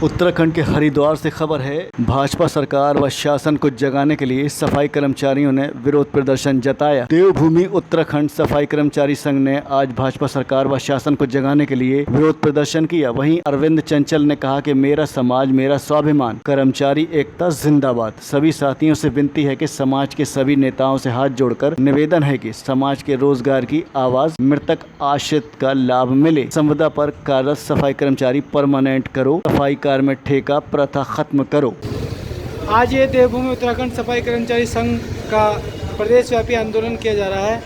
उत्तराखंड के हरिद्वार से खबर है। भाजपा सरकार व शासन को जगाने के लिए सफाई कर्मचारियों ने विरोध प्रदर्शन जताया। देवभूमि उत्तराखंड सफाई कर्मचारी संघ ने आज भाजपा सरकार व शासन को जगाने के लिए विरोध प्रदर्शन किया। वहीं अरविंद चंचल ने कहा कि मेरा समाज मेरा स्वाभिमान, कर्मचारी एकता जिंदाबाद। सभी साथियों से विनती है कि समाज के सभी नेताओं से हाथ जोड़कर निवेदन है कि समाज के रोजगार की आवाज मृतक आश्रित का लाभ मिले। संविदा पर कार्यरत सफाई कर्मचारी परमानेंट करो, सफाई में ठेका प्रथा खत्म करो। आज ये देवभूमि उत्तराखंड सफाई कर्मचारी संघ का प्रदेशव्यापी आंदोलन किया जा रहा है।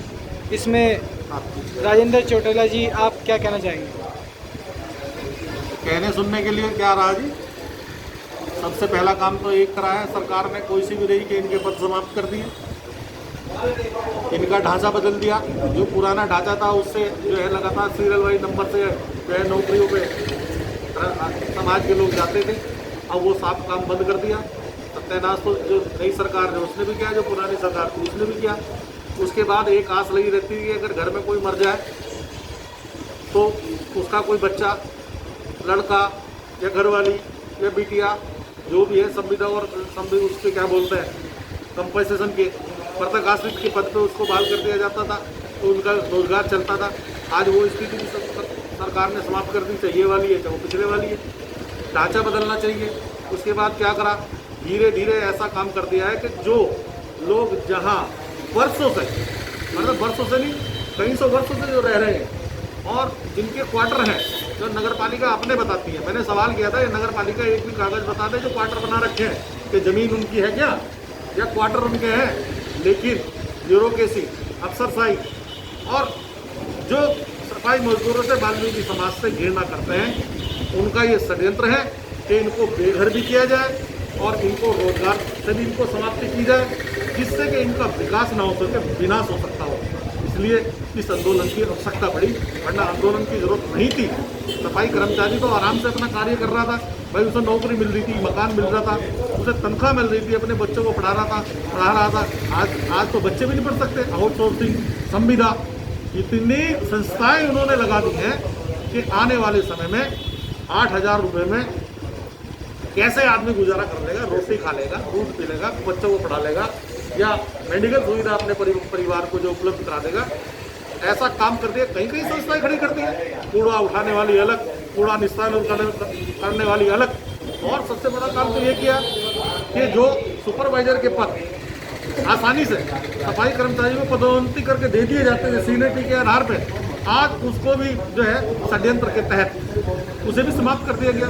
इसमें राजेंद्र चौटाला जी, आप क्या कहना चाहेंगे? कहने सुनने के लिए क्या रहा जी। सबसे पहला काम तो एक करा है सरकार ने, कोई सी भी रही कि इनके पद समाप्त कर दिए, इनका ढांचा बदल दिया। जो पुराना ढांचा था उससे जो है लगातार सीरियल वाइज नंबर से जो है नौकरियों पे समाज के लोग जाते थे, अब वो साफ काम बंद कर दिया। सत्यानाश तो जो नई सरकार है उसने भी किया, जो पुरानी सरकार थी उसने भी किया। उसके बाद एक आस लगी रहती है, अगर घर में कोई मर जाए तो उसका कोई बच्चा, लड़का या घरवाली या बिटिया जो भी है संविदा और उसके क्या बोलते हैं कंपनसेशन के मृतक आश्रित के पद पे उसको बहाल कर दिया जाता था, तो उनका रोजगार चलता था। आज वो स्थिति भी सरकार ने समाप्त कर दी। चाहिए वाली है चाहे वो पिछले वाली है, ढांचा बदलना चाहिए। उसके बाद क्या करा, धीरे धीरे ऐसा काम कर दिया है कि जो लोग जहां वर्षों से, मतलब वर्षों से नहीं कई सौ वर्षों से जो रह रहे हैं और जिनके क्वार्टर हैं, जो नगर पालिका अपने बताती है। मैंने सवाल किया था, ये नगर पालिका एक भी कागज बता दे जो क्वार्टर बना रखे हैं कि ज़मीन उनकी है क्या या क्वार्टर उनके हैं। लेकिन ब्यूरोक्रेसी, अफसरशाही और जो सफाई मजदूरों से वाल्मीकि समाज से घृणा करते हैं, उनका ये षड्यंत्र है कि इनको बेघर भी किया जाए और इनको रोजगार से भी इनको समाप्ति की जाए, जिससे कि इनका विकास ना हो सके, विनाश हो सकता हो। इसलिए इस आंदोलन की आवश्यकता पड़ी, वरना आंदोलन की जरूरत नहीं थी। सफाई कर्मचारी तो आराम से अपना कार्य कर रहा था भाई, उसे नौकरी मिल रही थी, मकान मिल रहा था, उसे तनख्वाह मिल रही थी, अपने बच्चों को पढ़ा रहा था। आज तो बच्चे भी नहीं पढ़ सकते। आउटसोर्सिंग, संविदा, इतनी संस्थाएं उन्होंने लगा दी हैं कि आने वाले समय में 8,000 रुपये में कैसे आदमी गुजारा कर लेगा, रोटी खा लेगा, दूध पी लेगा, बच्चों को पढ़ा लेगा या मेडिकल सुविधा अपने परिवार को जो उपलब्ध करा देगा। ऐसा काम कर दिया, कई संस्थाएं खड़ी करती हैं। कूड़ा उठाने वाली अलग, कूड़ा निस्तारण करने वाली अलग। और सबसे बड़ा काम तो ये किया कि जो सुपरवाइजर के पद आसानी से सफाई कर्मचारी को पदोन्नति करके दे दिए जाते हैं सीनियरिटी के आधार पे, आज उसको भी जो है षड्यंत्र के तहत उसे भी समाप्त कर दिया गया।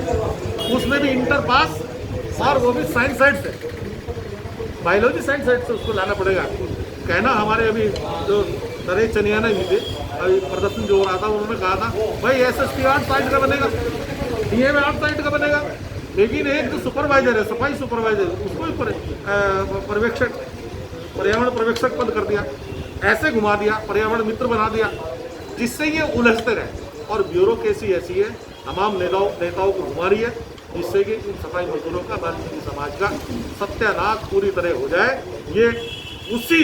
उसमें भी इंटर पास और वो भी साइंस साइड से, बायोलॉजी साइंस साइड से उसको लाना पड़ेगा। कहना हमारे अभी जो नरेश चनियाना जी थे, अभी प्रदर्शन जो हो रहा था, उन्होंने कहा था भाई SST 8 साइड का बनेगा, DA में 8 साइड का बनेगा। लेकिन एक जो सुपरवाइजर है, सफाई सुपरवाइजर, उसको पर्यवेक्षक, पर्यावरण पर्यवेक्षक पद कर दिया, ऐसे घुमा दिया, पर्यावरण मित्र बना दिया, जिससे ये उलझते रहे। और ब्यूरोक्रेसी ऐसी है, तमाम नेताओं को घुमा रही है, जिससे कि इन सफाई मजदूरों का, वाल्मीकि समाज का सत्यानाश पूरी तरह हो जाए। ये उसी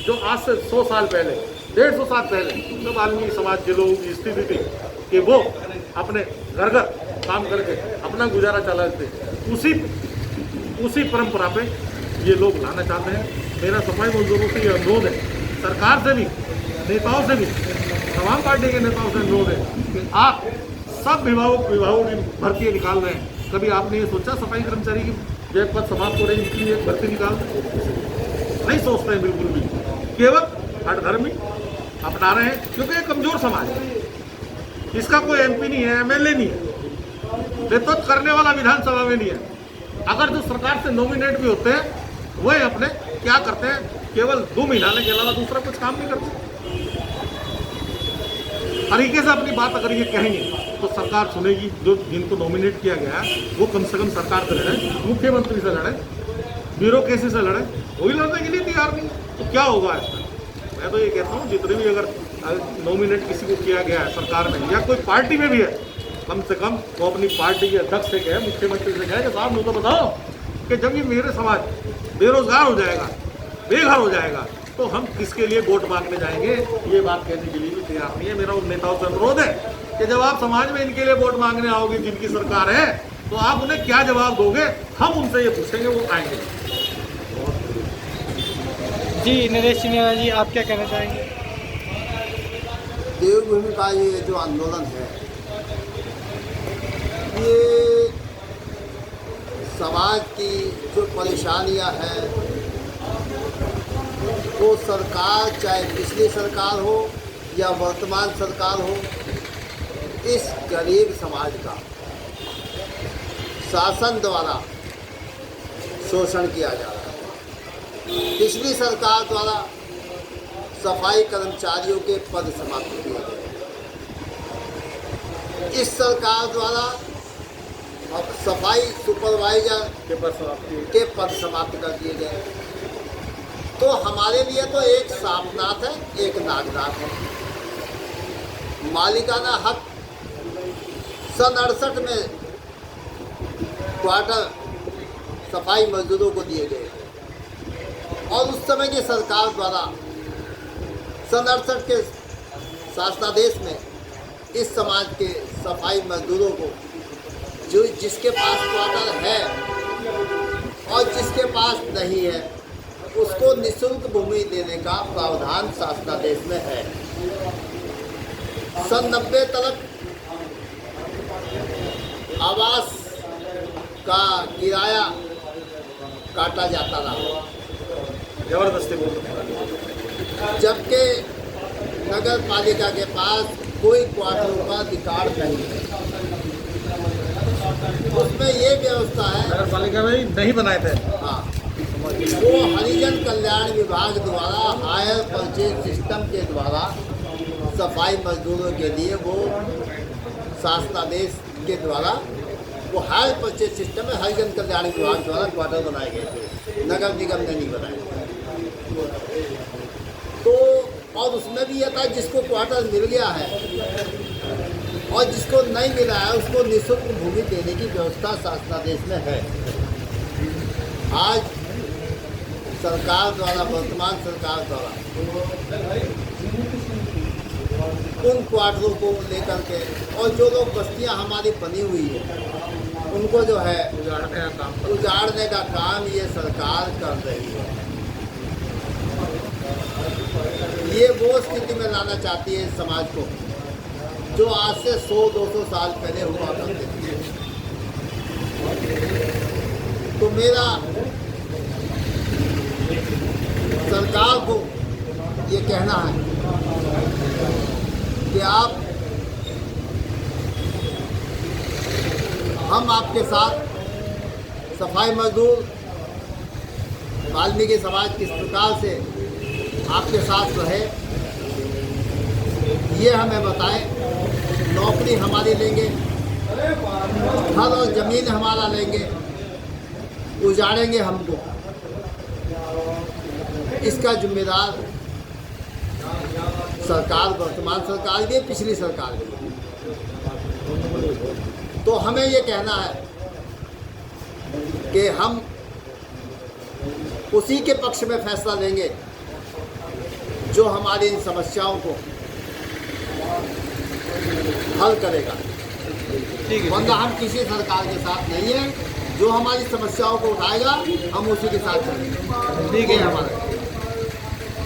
जो आज से 100 साल पहले, 150 साल पहले जो वाल्मीकि समाज के लोगों की स्थिति थी कि वो अपने घर घर काम करके अपना गुजारा चलाते, उसी परंपरा पे ये लोग लाना चाहते हैं। मेरा सफाई मजदूरों से ये अनुरोध है, सरकार से भी, नेताओं से भी, तमाम पार्टी के नेताओं से अनुरोध है कि आप सब विभागों की भर्ती निकाल रहे हैं। कभी आपने ये सोचा सफाई कर्मचारी की जो पद समाप्त हो रही है, इनकी एक भर्ती निकाल नहीं सोचते हैं बिल्कुल भी। केवल हठधर्मी अपना रहे हैं, क्योंकि ये कमजोर समाज है, इसका कोई MP नहीं है, MLA नहीं है, नेतृत्व करने वाला विधानसभा में नहीं है। अगर जो सरकार से नॉमिनेट भी होते हैं, वह अपने क्या करते हैं, केवल 2 महीने के अलावा दूसरा कुछ काम नहीं करते। तरीके से अपनी बात अगर ये कहेंगे तो सरकार सुनेगी। जो जिनको नॉमिनेट किया गया है वो कम से कम सरकार से लड़े, मुख्यमंत्री से लड़े, ब्यूरोक्रेसी से लड़े, वही लड़ने के लिए तैयार नहीं। तो क्या होगा इसका? मैं तो ये कहता हूँ, जितने भी अगर नॉमिनेट किसी को किया गया है सरकार में या कोई पार्टी में भी है, कम से कम वो अपनी पार्टी के अध्यक्ष से कहे, मुख्यमंत्री से कहे कि साहब मुझे तो बताओ कि जब ये मेरे समाज बेरोजगार हो जाएगा, बेघर हो जाएगा, तो हम किसके लिए वोट मांगने जाएंगे? ये बात कहने के लिए भी तैयार नहीं है। मेरा उन नेताओं से अनुरोध है कि जब आप समाज में इनके लिए वोट मांगने आओगे जिनकी सरकार है, तो आप उन्हें क्या जवाब दोगे, हम उनसे ये पूछेंगे, वो आएंगे। जी नरेश चिनियाला जी, आप क्या कहना चाहेंगे? देवभूमि का ये जो आंदोलन है, ये समाज की जो परेशानियां हैं, वो सरकार, चाहे पिछली सरकार हो या वर्तमान सरकार हो, इस गरीब समाज का शासन द्वारा शोषण किया जा रहा है। पिछली सरकार द्वारा सफाई कर्मचारियों के पद समाप्त किए गए। इस सरकार द्वारा अब सफाई सुपरवाइजर के पद समाप्त कर दिए गए। तो हमारे लिए तो एक सापनाथ है, एक नागनाथ है। मालिकाना हक सन 68 में क्वार्टर सफाई मजदूरों को दिए गए और उस समय की सरकार द्वारा सन 68 के शासनादेश में इस समाज के सफाई मजदूरों को, जो जिसके पास क्वार्टर है और जिसके पास नहीं है, उसको निःशुल्क भूमि देने का प्रावधान शासनादेश में है। सन 90 तक आवास का किराया काटा जाता रहा, जबरदस्ती जबकि नगर पालिका के पास कोई क्वार्टरों का रिकॉर्ड नहीं है। उसमें ये व्यवस्था है, नगर पालिका में नहीं बनाए थे। हाँ, वो हरिजन कल्याण विभाग द्वारा हायर परचेज सिस्टम के द्वारा सफाई मजदूरों के लिए वो शासनादेश के द्वारा वो हायर परचेज सिस्टम में हरिजन कल्याण विभाग द्वारा क्वार्टर बनाए गए थे, नगर निगम ने नहीं बनाए। तो और उसमें भी यह था, जिसको क्वार्टर मिल गया है और जिसको नहीं मिला है, उसको निःशुल्क भूमि देने की व्यवस्था शासनादेश में है। आज सरकार द्वारा, वर्तमान सरकार द्वारा उन क्वार्टरों को लेकर के, और जो लोग बस्तियां हमारी बनी हुई है, उनको जो है उजाड़ने का काम ये सरकार कर रही है। ये वो स्थिति में लाना चाहती है इस समाज को, जो आज से 100-200 साल पहले हुआ करते थे। तो मेरा सरकार को ये कहना है कि हम आपके साथ, सफाई मजदूर वाल्मीकि समाज किस प्रकार से आपके साथ रहे, ये हमें बताएं। नौकरी हमारी लेंगे, घर और ज़मीन हमारा लेंगे, उजाड़ेंगे हमको, इसका जिम्मेदार सरकार, वर्तमान सरकार भी है, पिछली सरकार भी है। तो हमें ये कहना है कि हम उसी के पक्ष में फैसला लेंगे जो हमारी इन समस्याओं को हल करेगा। वरना हम किसी सरकार के साथ नहीं हैं। जो हमारी समस्याओं को उठाएगा, हम उसी के साथ चलेंगे। ठीक है हमारा।